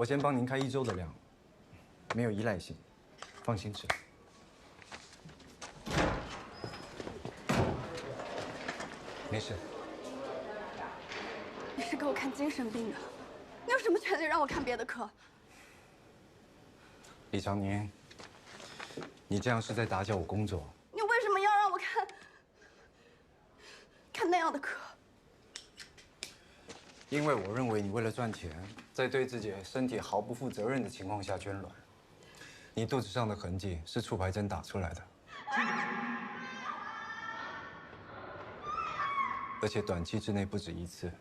我先帮您开1周的量，没有依赖性，放心吃。没事。你是给我看精神病的，你有什么权利让我看别的科？李长宁，你这样是在打搅我工作。你为什么要让我看那样的科？因为我认为你为了赚钱，在对自己身体毫不负责任的情况下捐卵，你肚子上的痕迹是促排针打出来的，而且短期之内不止1次。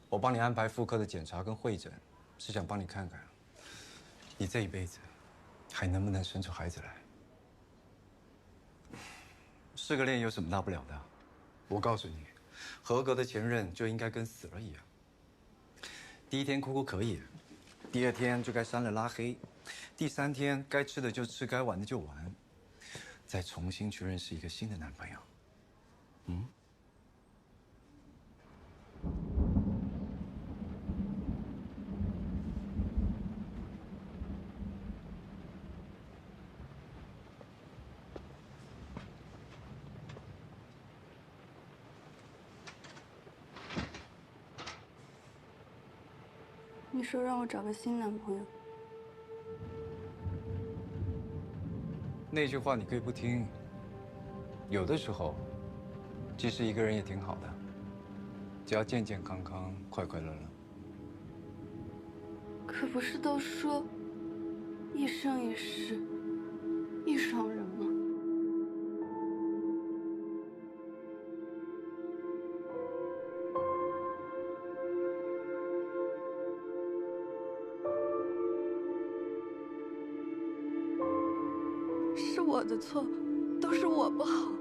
我帮你安排妇科的检查跟会诊，是想帮你看看，你这一辈子还能不能生出孩子来。失个恋有什么大不了的？我告诉你，合格的前任就应该跟死了一样。第1天哭哭可以，第2天就该删了拉黑，第3天该吃的就吃，该玩的就玩，再重新去认识一个新的男朋友。嗯？你说让我找个新男朋友，那句话你可以不听。有的时候，即使一个人也挺好的，只要健健康康、快快乐乐。可不是都说一生一世一双人吗？是我的错，都是我不好，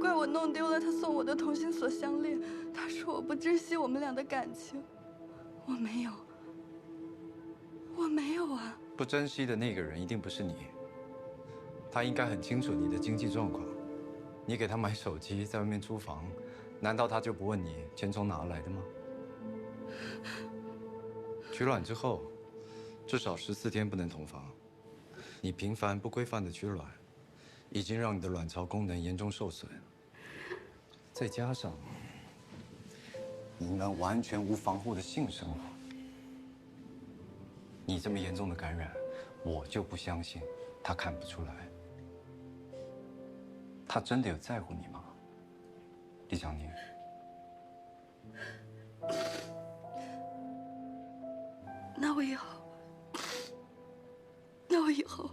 怪我弄丢了他送我的同心锁项链。他说我不珍惜我们俩的感情，我没有啊！不珍惜的那个人一定不是你，他应该很清楚你的经济状况。你给他买手机，在外面租房，难道他就不问你钱从哪来的吗？取卵之后，至少14天不能同房。你频繁不规范的取卵，已经让你的卵巢功能严重受损。再加上你们完全无防护的性生活，你这么严重的感染，我就不相信他看不出来。他真的有在乎你吗，李长宁？那我以后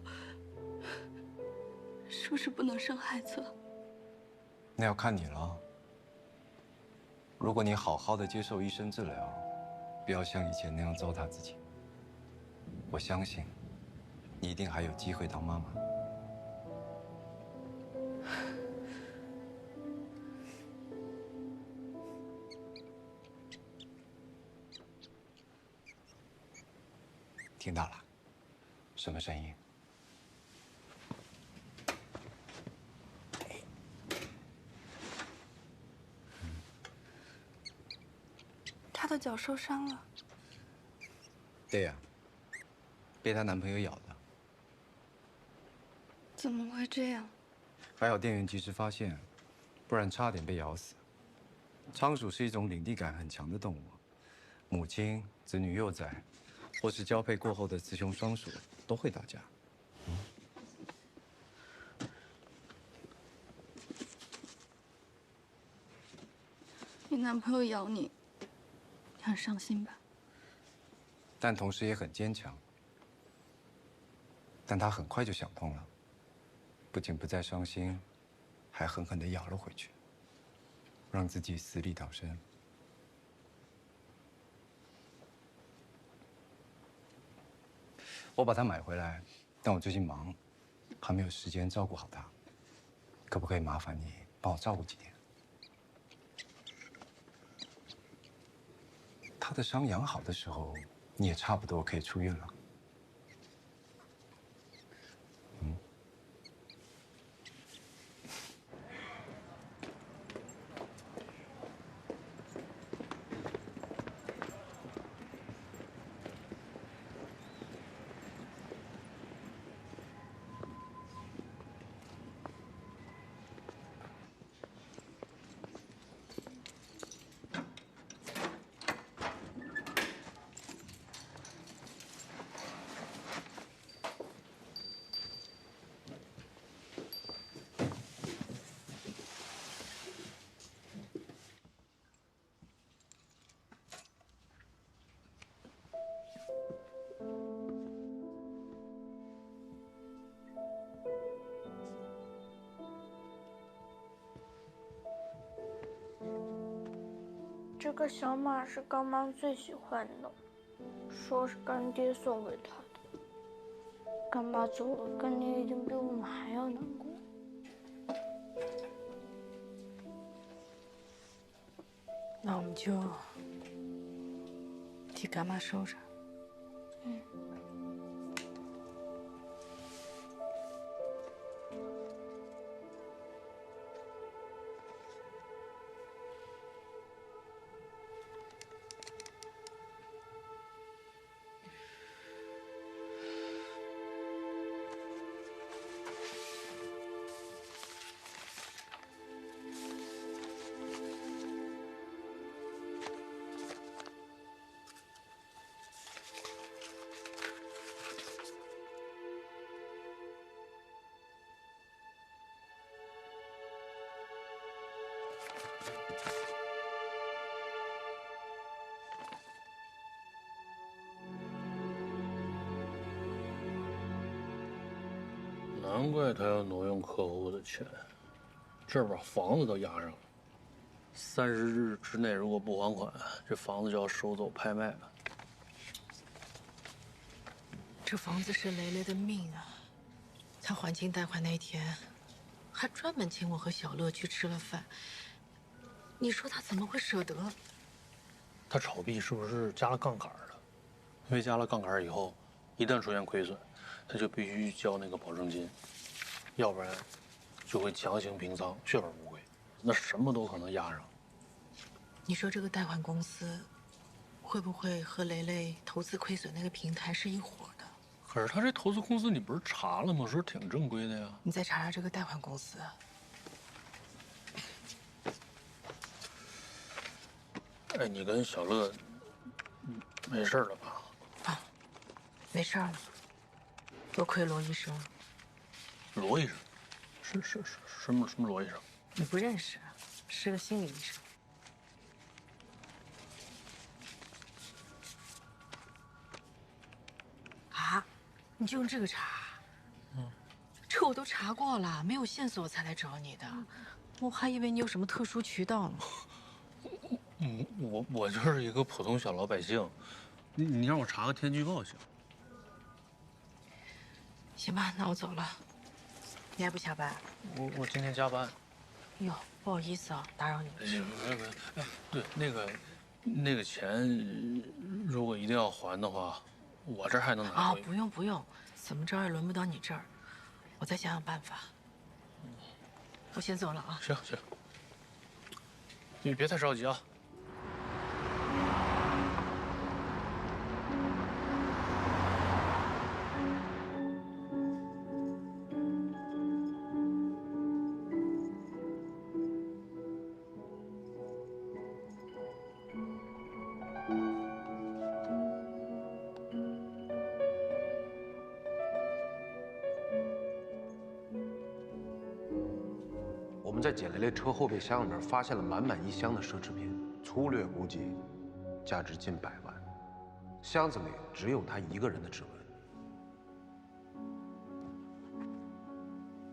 是不是不能生孩子了？那要看你了。如果你好好的接受医生治疗，不要像以前那样糟蹋自己，我相信你一定还有机会当妈妈。听到了？什么声音？她的脚受伤了。对呀，被她男朋友咬的。怎么会这样？还好店员及时发现，不然差点被咬死。仓鼠是一种领地感很强的动物，母亲、子女幼崽，或是交配过后的雌雄双鼠都会打架。你男朋友咬你，你很伤心吧？但同时也很坚强。但他很快就想通了，不仅不再伤心，还狠狠地咬了回去，让自己死里逃生。我把它买回来，但我最近忙，还没有时间照顾好它。可不可以麻烦你帮我照顾几天？它的伤养好的时候，你也差不多可以出院了。这个小马是干妈最喜欢的，说是干爹送给她的。干妈走了，干爹一定比我们还要难过。那我们就替干妈收着。嗯。难怪他要挪用客户的钱，这把房子都押上了。30日之内如果不还款，这房子就要收走拍卖了。这房子是雷雷的命啊！他还清贷款那天，还专门请我和小乐去吃了饭。你说他怎么会舍得？他炒币是不是加了杠杆了？因为加了杠杆以后，一旦出现亏损，他就必须交那个保证金，要不然就会强行平仓，血本无归。那什么都可能押上。你说这个贷款公司会不会和雷雷投资亏损那个平台是一伙的？可是他这投资公司你不是查了吗？说挺正规的呀。你再查查这个贷款公司。哎，你跟小乐没事了吧？啊，没事了。多亏罗医生。罗医生，是什么罗医生？你不认识，是个心理医生。啊，你就用这个查？嗯，这我都查过了，没有线索才来找你的。我还以为你有什么特殊渠道呢。我就是一个普通小老百姓，你让我查个天气预报行？行吧，那我走了。你还不下班？我今天加班。哟，不好意思啊，打扰你。哎，对，那个钱，如果一定要还的话，我这儿还能拿回。不用不用，怎么着也轮不到你这儿，我再想想办法。我先走了啊。行，你别太着急啊。我们在简雷雷车后备箱里面发现了满满一箱的奢侈品，粗略估计价值近100万。箱子里只有他一个人的指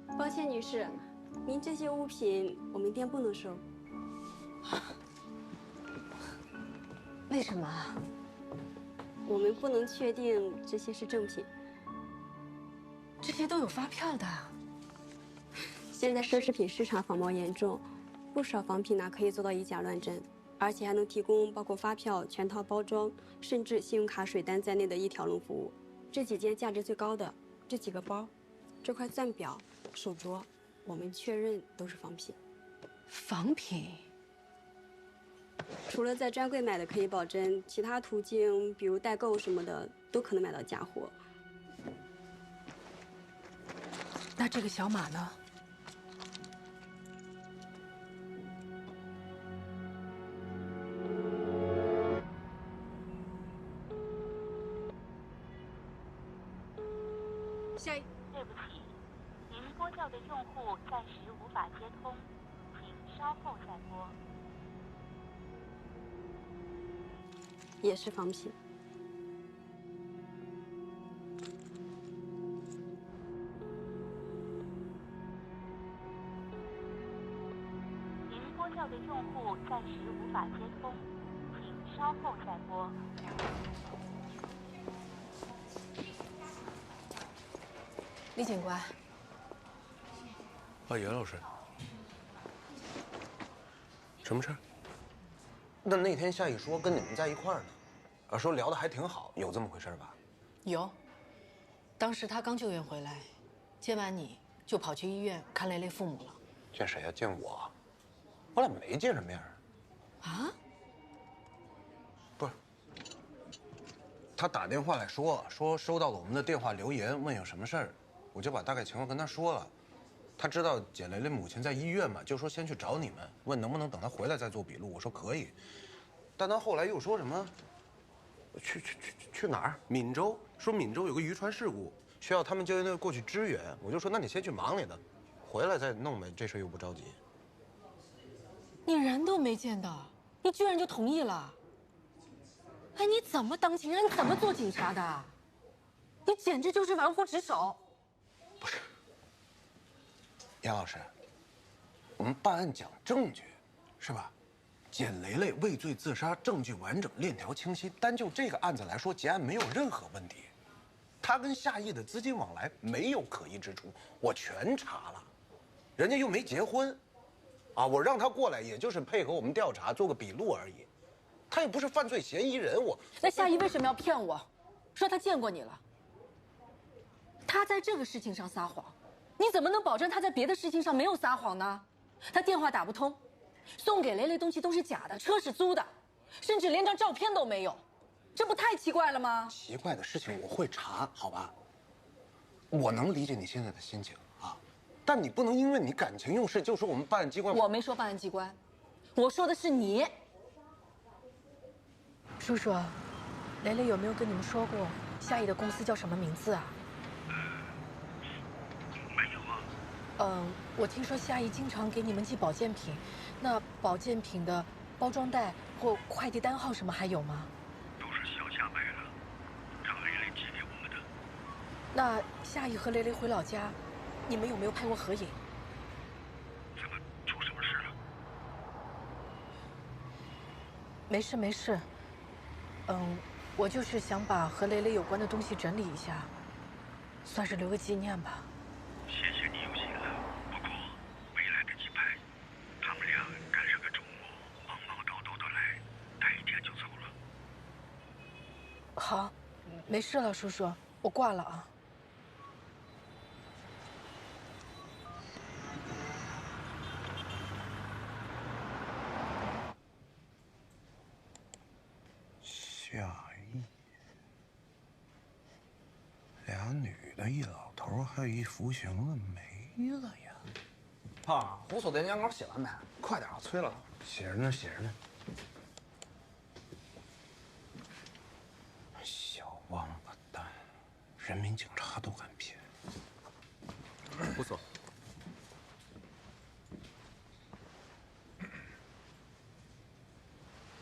纹。抱歉，女士，您这些物品我们店不能收。为什么？我们不能确定这些是正品。这些都有发票的。现在奢侈品市场仿冒严重，不少仿品呢可以做到以假乱真，而且还能提供包括发票、全套包装，甚至信用卡、水单在内的一条龙服务。这几件价值最高的这几个包，这块钻表、手镯，我们确认都是仿品。仿品？除了在专柜买的可以保真，其他途径比如代购什么的都可能买到假货。那这个小马呢？对不起，您拨叫的用户暂时无法接通，请稍后再拨。也是仿品。您拨叫的用户暂时无法接通，稍后再拨。李警官，严老师，什么事儿？那天夏雨说跟你们在一块儿呢，说聊得还挺好，有这么回事吧？有。当时他刚救援回来，见完你就跑去医院看蕾蕾父母了。见谁呀？见我？我俩没见着面啊？不是，他打电话来说收到了我们的电话留言，问有什么事儿，我就把大概情况跟他说了。他知道简蕾蕾母亲在医院嘛，就说先去找你们，问能不能等她回来再做笔录。我说可以，但他后来又说什么去哪儿？闽州，说闽州有个渔船事故，需要他们救援队过去支援。我就说那你先去忙你的，回来再弄呗，这事又不着急。你人都没见到，你居然就同意了？哎，你怎么当警察？你怎么做警察的？你简直就是玩忽职守！不是，杨老师，我们办案讲证据，是吧？简蕾蕾畏罪自杀，证据完整，链条清晰。单就这个案子来说，结案没有任何问题。他跟夏意的资金往来没有可疑之处，我全查了，人家又没结婚，啊，我让他过来也就是配合我们调查，做个笔录而已，他也不是犯罪嫌疑人。那夏意为什么要骗我，说他见过你了？他在这个事情上撒谎，你怎么能保证他在别的事情上没有撒谎呢？他电话打不通，送给蕾蕾东西都是假的，车是租的，甚至连张照片都没有，这不太奇怪了吗？奇怪的事情我会查，好吧？我能理解你现在的心情啊，但你不能因为你感情用事就说我们办案机关。我没说办案机关，我说的是你。叔叔，蕾蕾有没有跟你们说过夏意的公司叫什么名字啊？没有啊。我听说夏意经常给你们寄保健品，那保健品的包装袋或快递单号什么还有吗？都是小夏买了，让蕾蕾寄给我们的。那夏意和蕾蕾回老家，你们有没有拍过合影？怎么出什么事了？没事没事，我就是想把和蕾蕾有关的东西整理一下，算是留个纪念吧。谢谢你有心了，不过未来得及拍，他们俩赶上个周末，忙忙叨叨的来，待一天就走了。好，没事了，叔叔，我挂了啊。夏意，俩女的，一老头，还有一服刑的没了呀。胖，胡说的年稿写完没？快点，催了。写着呢，写着呢。小王八蛋，人民警察都敢骗。不错。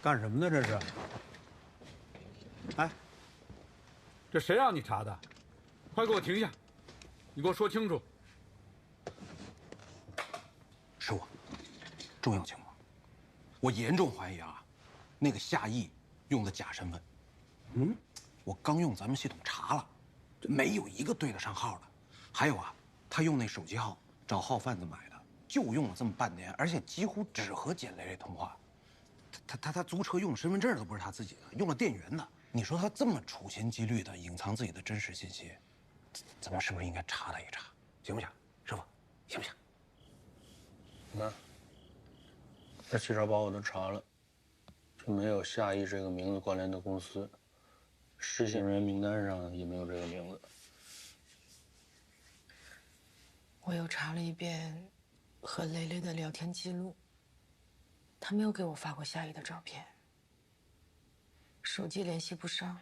干什么呢？这是？哎，这谁让你查的？快给我停下！你给我说清楚。是我，重要情况，我严重怀疑啊，那个夏意用的假身份。我刚用咱们系统查了，这没有一个对得上号的。还有啊，他用那手机号找号贩子买的，就用了这么半年，而且几乎只和简蕾蕾通话。他租车用身份证都不是他自己的，用了店员的。你说他这么处心积虑的隐藏自己的真实信息，咱们是不是应该查他一查，行不行？师傅，行不行？那这汽车包我都查了，就没有夏意这个名字关联的公司，失信人员名单上也没有这个名字。我又查了一遍和蕾蕾的聊天记录，她没有给我发过夏意的照片，手机联系不上，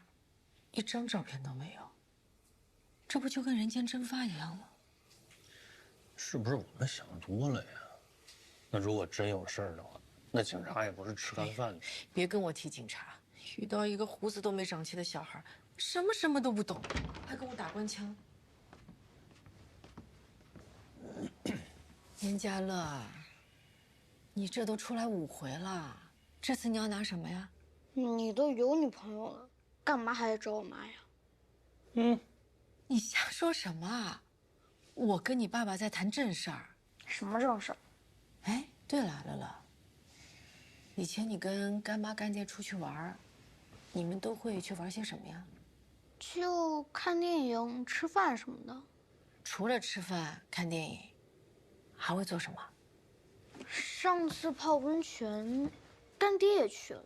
一张照片都没有，这不就跟人间蒸发一样吗？是不是我们想多了呀？那如果真有事儿的话，那警察也不是吃干饭的。别跟我提警察，遇到一个胡子都没长齐的小孩，什么都不懂，还跟我打官腔。严家乐，你这都出来5回了，这次你要拿什么呀？你都有女朋友了，干嘛还来找我妈呀？你瞎说什么啊？我跟你爸爸在谈正事儿。什么正事儿？哎，对了，乐乐，以前你跟干妈干爹出去玩，你们都会去玩些什么呀？就看电影、吃饭什么的。除了吃饭、看电影，还会做什么？上次泡温泉，干爹也去了，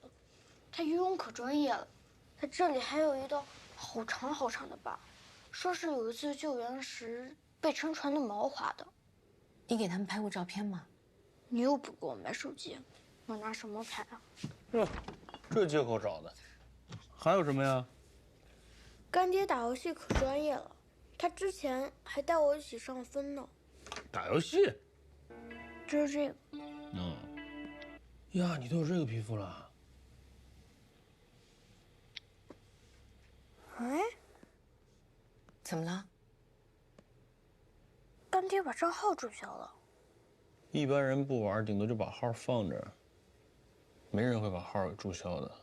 他游泳可专业了。他这里还有一道好长好长的疤，说是有一次救援时被沉船的锚划的。你给他们拍过照片吗？你又不给我买手机，我拿什么拍啊？这借口找的。还有什么呀？干爹打游戏可专业了，他之前还带我一起上分呢。打游戏？就是这个。呀，你都有这个皮肤了？哎，怎么了？干爹把账号注销了。一般人不玩，顶多就把号放着，没人会把号给注销的。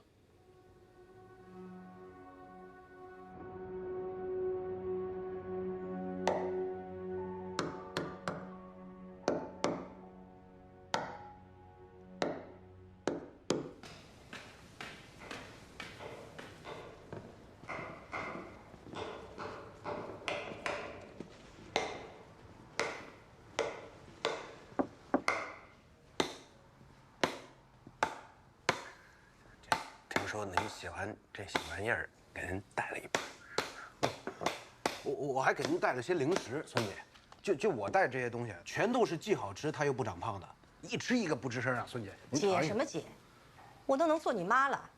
说您喜欢这小玩意儿，给您带了一包。我还给您带了些零食，孙姐。就我带这些东西，全都是既好吃它又不长胖的，一吃一个不吱声啊，孙姐。姐什么姐？我都能做你妈了，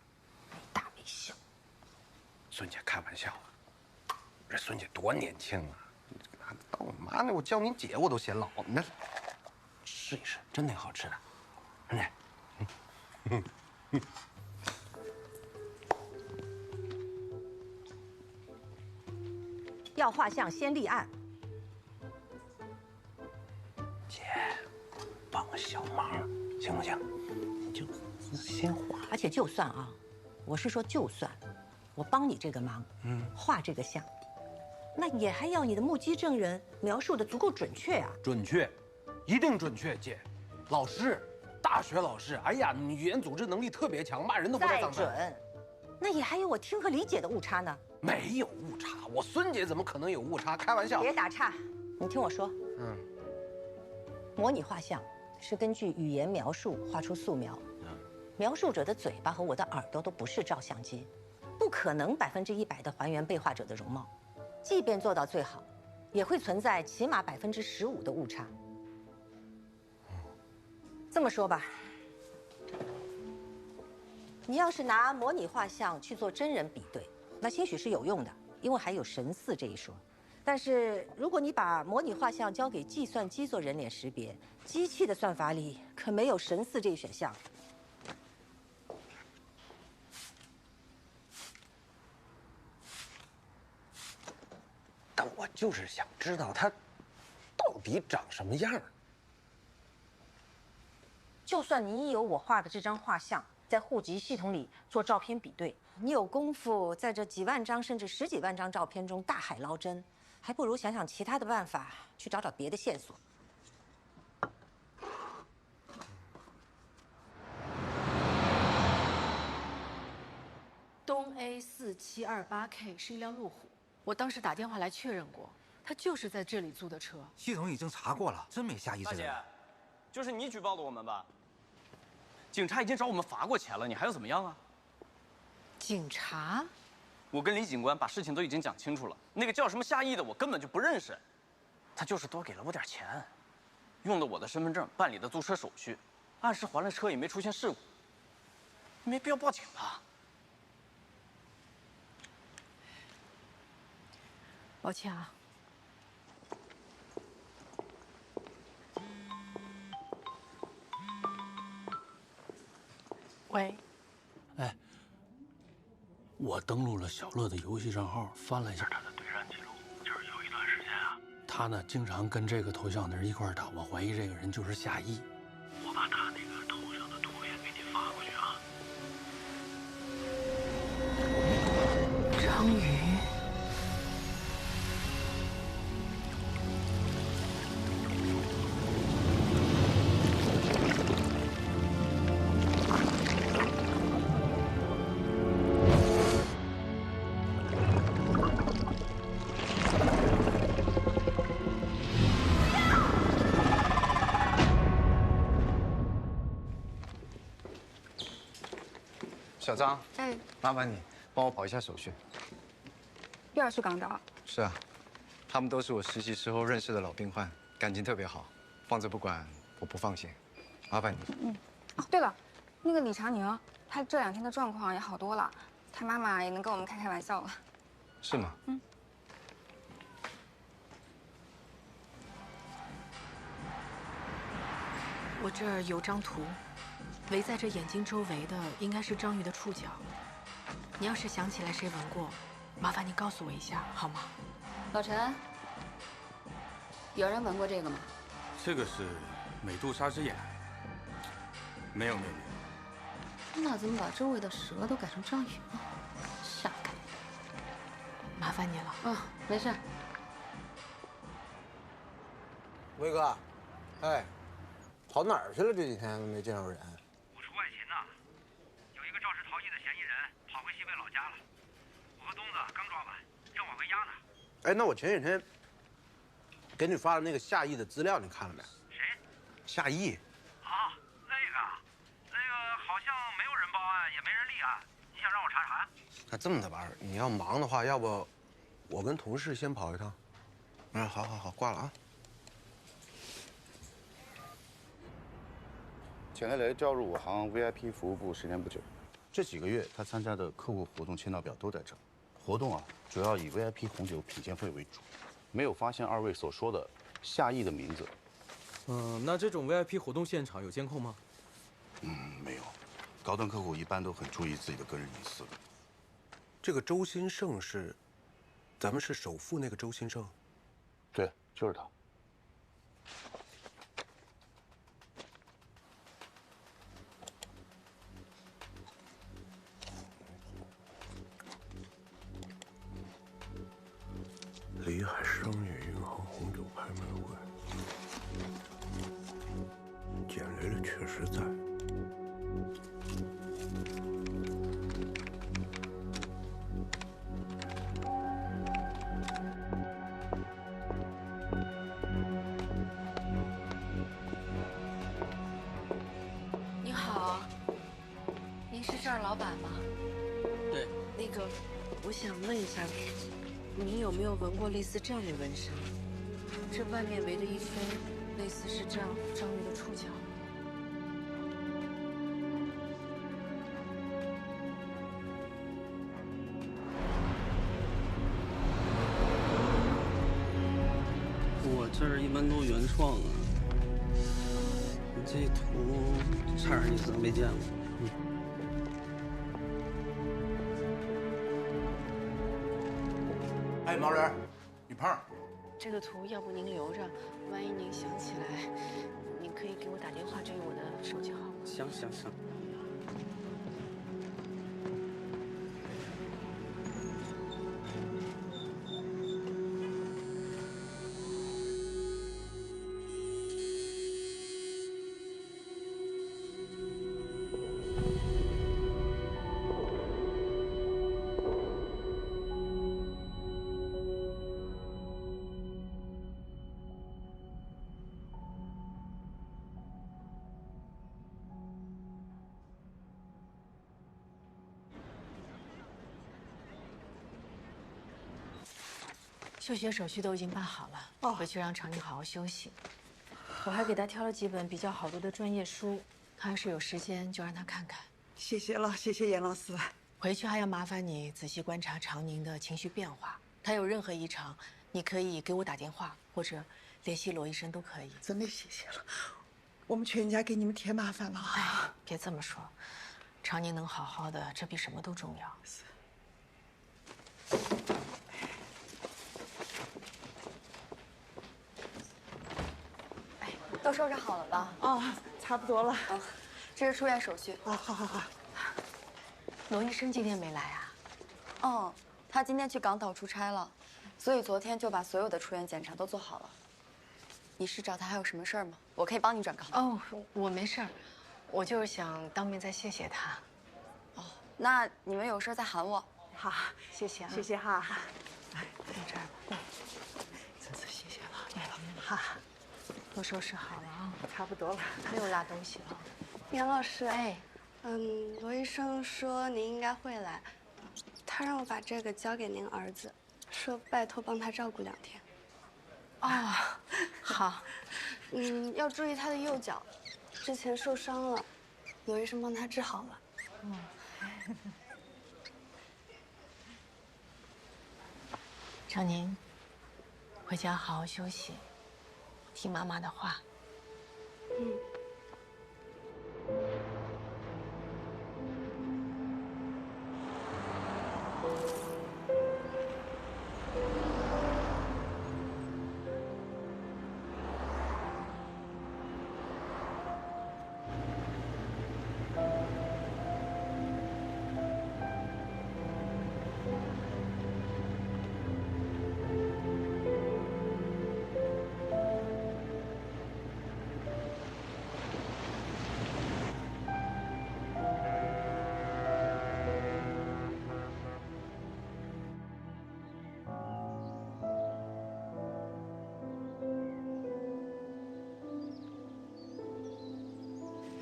没大没小。孙姐开玩笑啊，这孙姐多年轻啊，当我妈呢，我叫您姐我都嫌老。那试一试，真挺好吃的，孙姐。要画像先立案。姐，帮个小忙，行不行？你就先画。而且就算啊，我是说就算，我帮你这个忙，画这个像，那也还要你的目击证人描述的足够准确啊。准确，一定准确，姐。老师，大学老师，哎呀，你语言组织能力特别强，骂人都不带脏字。再准，那也还有我听和理解的误差呢。没有误差，我孙姐怎么可能有误差？开玩笑。别打岔，你听我说。模拟画像是根据语言描述画出素描，描述者的嘴巴和我的耳朵都不是照相机，不可能100%的还原被画者的容貌。即便做到最好，也会存在起码15%的误差。这么说吧，你要是拿模拟画像去做真人比对，那兴许是有用的，因为还有神似这一说。但是如果你把模拟画像交给计算机做人脸识别，机器的算法里可没有神似这一选项。但我就是想知道它到底长什么样。就算你有我画的这张画像，在户籍系统里做照片比对，你有功夫在这几万张甚至10几万张照片中大海捞针，还不如想想其他的办法，去找找别的线索。东 A4728K 是一辆路虎，我当时打电话来确认过，他就是在这里租的车。系统已经查过了，真没夏意这个人。大姐，就是你举报的我们吧？警察已经找我们罚过钱了，你还要怎么样啊？警察？我跟李警官把事情都已经讲清楚了，那个叫什么夏意的我根本就不认识，他就是多给了我点钱，用了我的身份证办理的租车手续，按时还了车也没出现事故，没必要报警吧？抱歉啊。喂。哎，我登录了小乐的游戏账号，翻了一下他的对战记录，就是有一段时间啊，他呢经常跟这个头像的人一块打，我怀疑这个人就是夏意。我把他那个头像的图片给你发过去啊。小张，哎，麻烦你帮我跑一下手续。又要去港岛？是啊，他们都是我实习时候认识的老病患，感情特别好，放着不管我不放心，麻烦你。嗯。哦，对了，那个李长宁，他这2天的状况也好多了，他妈妈也能跟我们开玩笑了。是吗？嗯。我这儿有张图，围在这眼睛周围的应该是章鱼的触角。你要是想起来谁闻过，麻烦你告诉我一下，好吗？老陈，有人闻过这个吗？这个是美杜莎之眼。没有妹妹。那怎么把周围的蛇都改成章鱼了？傻该。麻烦你了。哦，没事。威哥，哎，跑哪儿去了？这几天都没见着人。我出外勤呢，有一个肇事逃逸的嫌疑人跑回西北老家了，我和东子刚抓完，正往回押呢。哎，那我前几天给你发的那个夏邑的资料，你看了没？谁？夏邑。啊，那个好像没有人报案，也没人立案，你想让我查查？那这么的吧，你要忙的话，要不我跟同事先跑一趟？嗯，好，挂了啊。钱雷雷调入我行 VIP 服务部10年不久，这几个月他参加的客户活动签到表都在这。活动啊，主要以 VIP 红酒品鉴会为主，没有发现2位所说的夏邑的名字。那这种 VIP 活动现场有监控吗？没有。高端客户一般都很注意自己的个人隐私的。这个周兴盛是，咱们是首富那个周兴盛？对，就是他。里海商业银行红酒拍卖会，简雷雷确实在。你好，您是这儿老板吗？对。那个，我想问一下，您有没有闻过类似这样的纹身？这外面围的一圈，类似是这样章鱼的触角。我这儿一般都原创啊，你这图差点意思，没见过。哎，毛人，女胖。这个图要不您留着，万一您想起来，您可以给我打电话，这有我的手机号。行。休学手续都已经办好了，回去让常宁好好休息。我还给他挑了几本比较好读的专业书，他要是有时间就让他看看。谢谢了，谢谢严老师。回去还要麻烦你仔细观察常宁的情绪变化，他有任何异常，你可以给我打电话或者联系罗医生都可以。真的谢谢了，我们全家给你们添麻烦了。哎，别这么说，常宁能好好的，这比什么都重要。是。都收拾好了吧？啊，差不多了。这是出院手续。好。罗医生今天没来啊？哦，他今天去港岛出差了，所以昨天就把所有的出院检查都做好了。你是找他还有什么事儿吗？我可以帮你转告。哦，我没事儿，我就是想当面再谢谢他。哦，那你们有事再喊我。好，谢谢啊。谢谢哈。哎，到这儿吧。真是谢谢了。好，都收拾好了啊。差不多了。没有落东西了。杨老师，哎，罗医生说您应该会来，他让我把这个交给您儿子，说拜托帮他照顾2天。哦，好。要注意他的右脚，之前受伤了，罗医生帮他治好了。长宁，回家好好休息，听妈妈的话。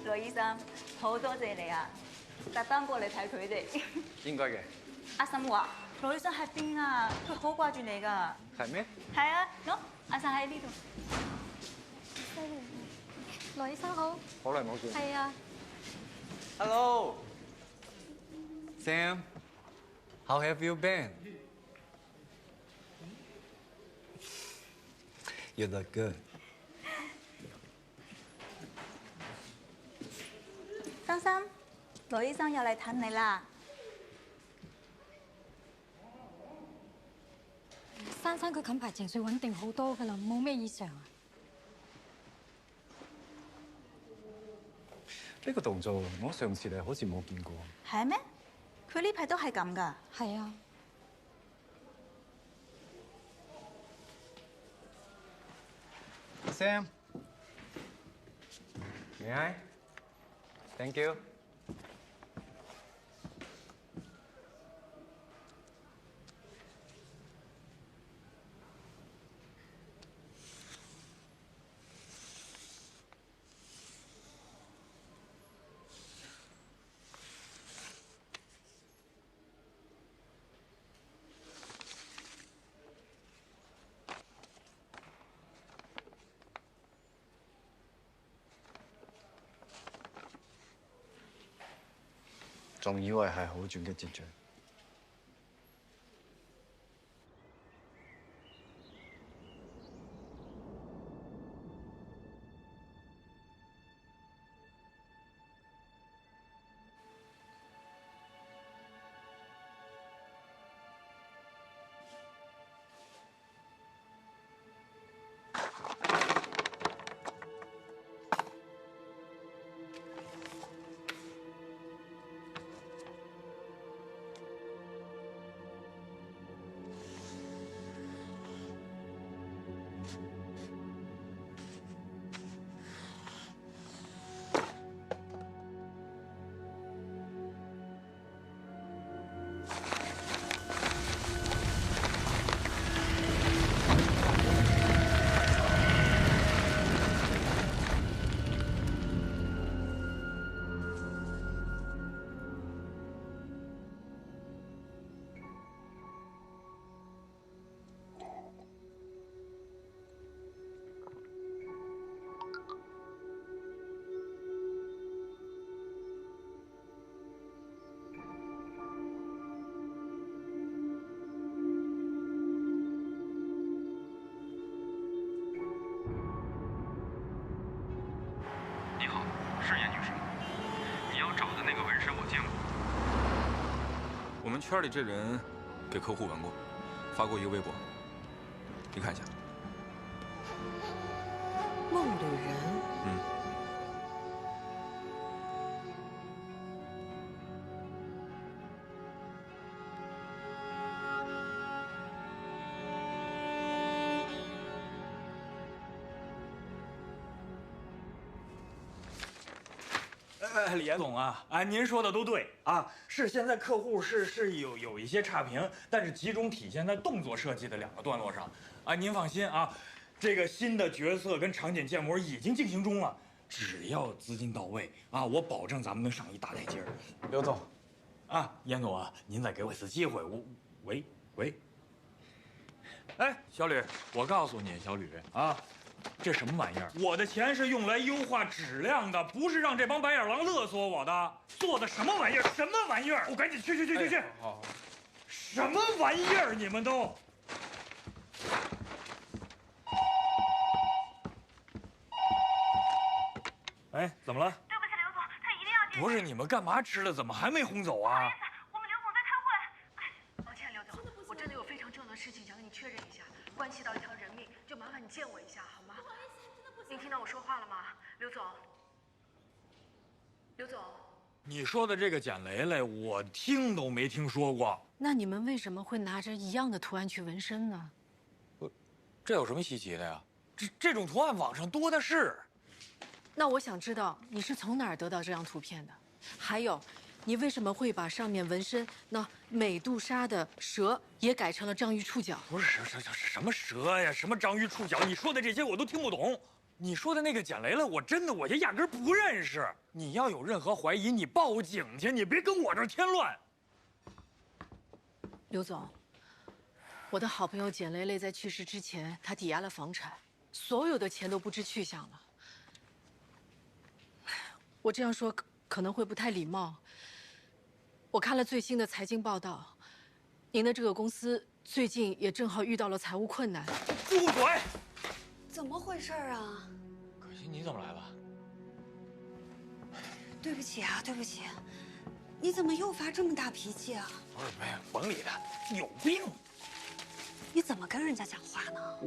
羅醫生，好多謝你啊！特登過嚟睇佢哋。應該嘅。阿嬸話：羅醫生喺邊啊？佢好掛住你㗎。係咩？係啊，喏，阿嬸喺呢度。羅醫生好。好耐冇見。係啊。Hello, Sam. How have you been? You look good. 珊珊，羅醫生又嚟睇你啦。珊珊佢近排情緒穩定好多㗎啦，冇咩異常啊。呢個動作我上次嚟好似冇見過。係咩？佢呢排都係咁㗎。係啊。Sam, may I? Thank you. 仲以為係好轉嘅跡象。你好，是严女士。你要找的那个纹身我见过。我们圈里这人给客户纹过，发过一个微博，你看一下。梦旅人。李严总啊，您说的都对啊，是现在客户是有一些差评，但是集中体现在动作设计的2个段落上啊。您放心啊，这个新的角色跟场景建模已经进行中了，只要资金到位啊，我保证咱们能上一大台阶儿。刘总，啊，严总啊，您再给我一次机会，喂，哎，小吕，我告诉你，小吕啊，这什么玩意儿？我的钱是用来优化质量的，不是让这帮白眼狼勒索我的。做的什么玩意儿？什么玩意儿？我赶紧去！好。什么玩意儿？你们都！哎，怎么了？对不起，刘总，他一定要见。不是你们干嘛吃了？怎么还没轰走啊？我们刘总在开会。哎，抱歉，刘总，我真的有非常重要的事情想跟你确认一下，关系到一条人命，就麻烦你见我一下，好吗？不好意思，真的不行。您听到我说话了吗，刘总？刘总，你说的这个简雷雷，我听都没听说过。那你们为什么会拿着一样的图案去纹身呢？这有什么稀奇的呀？这种图案网上多的是。那我想知道你是从哪儿得到这张图片的？还有，你为什么会把上面纹身那美杜莎的蛇也改成了章鱼触角？不是什么蛇呀，什么章鱼触角，你说的这些我都听不懂。你说的那个简雷雷，我就压根儿不认识。你要有任何怀疑，你报警去，你别跟我这儿添乱。刘总，我的好朋友简雷雷在去世之前，他抵押了房产，所有的钱都不知去向了。我这样说可能会不太礼貌。我看了最新的财经报道，您的这个公司最近也正好遇到了财务困难。住嘴！怎么回事啊？可心，你怎么来了？对不起啊，对不起。你怎么又发这么大脾气啊？不是，没有，甭理他，有病。你怎么跟人家讲话呢？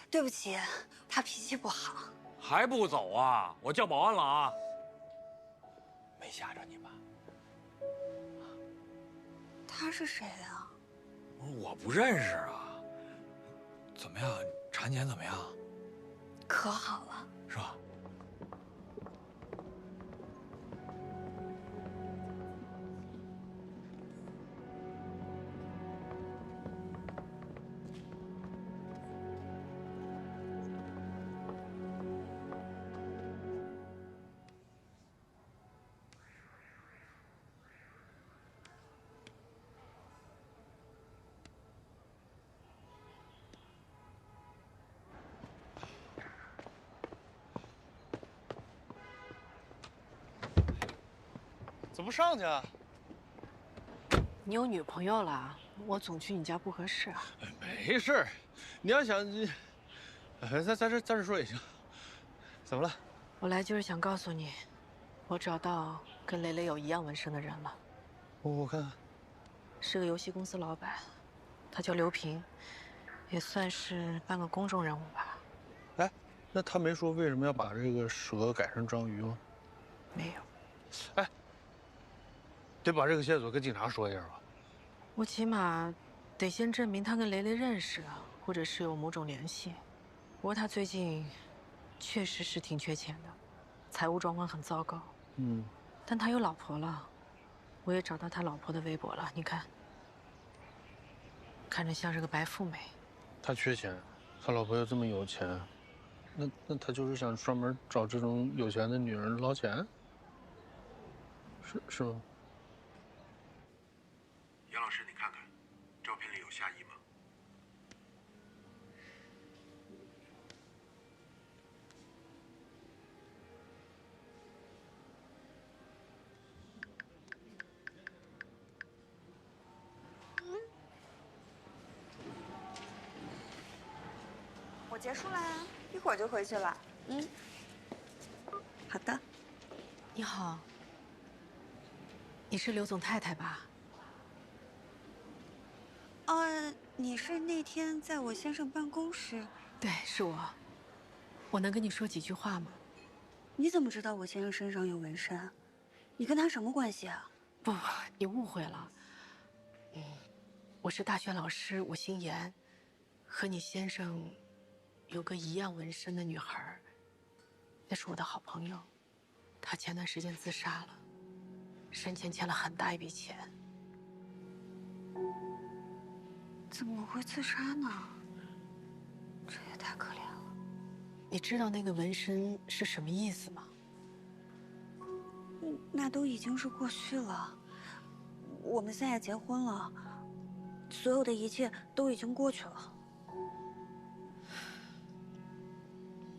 对不起，他脾气不好。还不走啊？我叫保安了啊！没吓着你吧？他是谁啊？我不认识啊。怎么样？产检怎么样？可好了，是吧？怎么不上去啊？你有女朋友了，我总去你家不合适啊。没事儿，你要想，在这说也行。怎么了？我来就是想告诉你，我找到跟雷雷有一样纹身的人了。我看看。是个游戏公司老板，他叫刘平，也算是半个公众人物吧。哎，那他没说为什么要把这个蛇改成章鱼吗？没有。哎，得把这个线索跟警察说一下吧。我起码得先证明他跟雷雷认识啊，或者是有某种联系。不过他最近确实是挺缺钱的，财务状况很糟糕。嗯，但他有老婆了，我也找到他老婆的微博了，你看，看着像是个白富美。他缺钱，他老婆又这么有钱，那他就是想专门找这种有钱的女人捞钱？是吗？杨老师，你看看，照片里有夏意吗？我结束啦，一会儿就回去了。嗯，好的。你好，你是刘总太太吧？你是那天在我先生办公室？对，是我。我能跟你说几句话吗？你怎么知道我先生身上有纹身？你跟他什么关系啊？不，你误会了。我是大学老师，我姓严，和你先生有个一样纹身的女孩，那是我的好朋友。她前段时间自杀了，生前欠了很大一笔钱。怎么会自杀呢？这也太可怜了。你知道那个纹身是什么意思吗？那都已经是过去了。我们现在结婚了，所有的一切都已经过去了。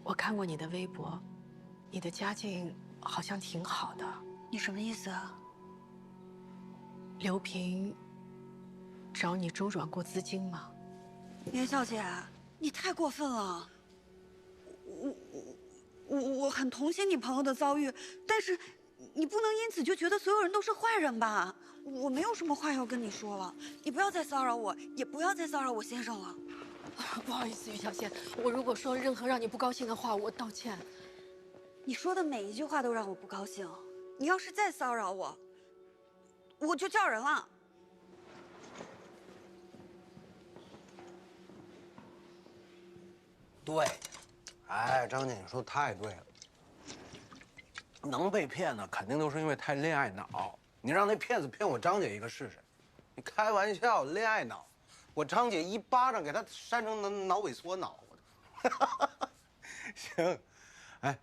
我看过你的微博，你的家境好像挺好的。你什么意思啊？刘平找你周转过资金吗？袁小姐，你太过分了。我很同情你朋友的遭遇，但是你不能因此就觉得所有人都是坏人吧？我没有什么话要跟你说了，你不要再骚扰我，也不要再骚扰我先生了。不好意思，于小仙，我如果说任何让你不高兴的话，我道歉。你说的每一句话都让我不高兴，你要是再骚扰我，我就叫人了。对，哎，张姐，你说的太对了。能被骗呢，肯定都是因为太恋爱脑。你让那骗子骗我张姐一个试试？你开玩笑，恋爱脑？我张姐一巴掌给他扇成脑萎缩脑。行，哎，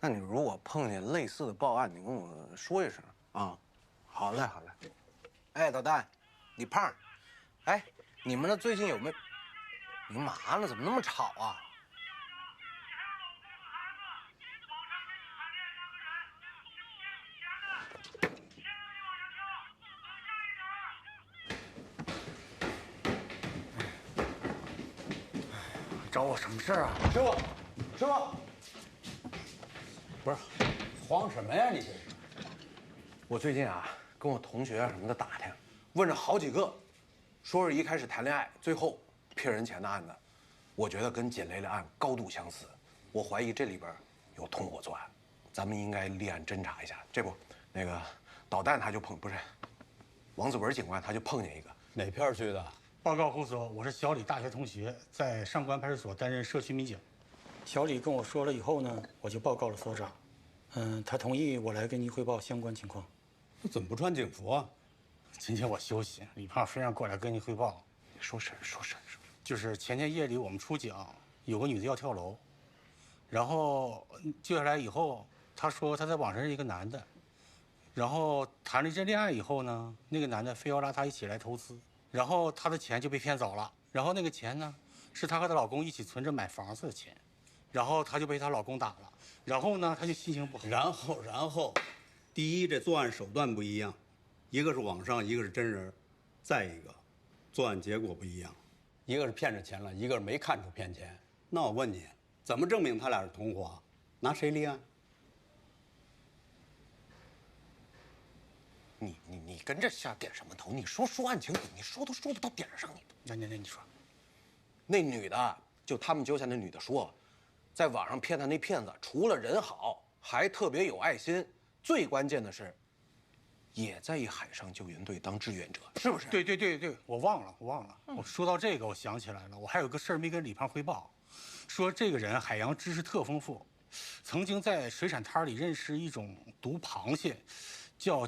那你如果碰见类似的报案，你跟我说一声啊。好嘞，好嘞。哎，导弹，李胖，哎，你们那最近有没有？你干嘛呢？怎么那么吵啊？找我什么事儿啊？师傅，师傅，不是，慌什么呀你这是？我最近啊，跟我同学什么的打听，问了好几个，说是一开始谈恋爱，最后骗人钱的案子，我觉得跟简雷的案高度相似。我怀疑这里边有同伙作案，咱们应该立案侦查一下。这不，那个导弹他就不是，王子文警官他就碰见一个。哪片区的？报告胡所，我是小李大学同学，在上官派出所担任社区民警。小李跟我说了以后呢，我就报告了所长。他同意我来跟您汇报相关情况。那怎么不穿警服啊？今天我休息，李胖非让过来跟您汇报。说事儿，说事儿。就是前天夜里我们出警，有个女的要跳楼，然后救下来以后，她说她在网上认识一个男的，然后谈了一阵恋爱以后呢，那个男的非要拉她一起来投资。然后她的钱就被骗走了，然后那个钱呢，是她和她老公一起存着买房子的钱，然后她就被她老公打了，然后呢，她就心情不好。然后，第一，这作案手段不一样，一个是网上，一个是真人，再一个，作案结果不一样，一个是骗着钱了，一个是没看出骗钱。那我问你，怎么证明他俩是同伙？拿谁立案？你跟这瞎点什么头？你说案情，你说都说不到点上，那你说，那女的就他们揪下那女的说，在网上骗她那骗子，除了人好，还特别有爱心，最关键的是，也在以海上救援队当志愿者，是不是？对，我忘了。我说到这个，我想起来了，我还有个事儿没跟李胖汇报，说这个人海洋知识特丰富，曾经在水产摊里认识一种毒螃蟹，叫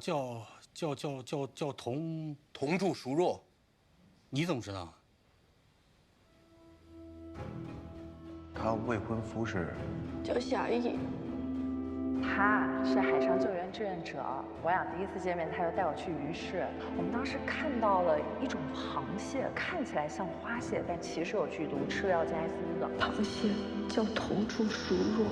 同柱熟肉。你怎么知道？他未婚夫是叫夏意。他是海上救援志愿者，我俩第一次见面，他就带我去鱼市。我们当时看到了一种螃蟹，看起来像花蟹，但其实有剧毒，吃了要加1/4的。螃蟹叫同柱熟肉。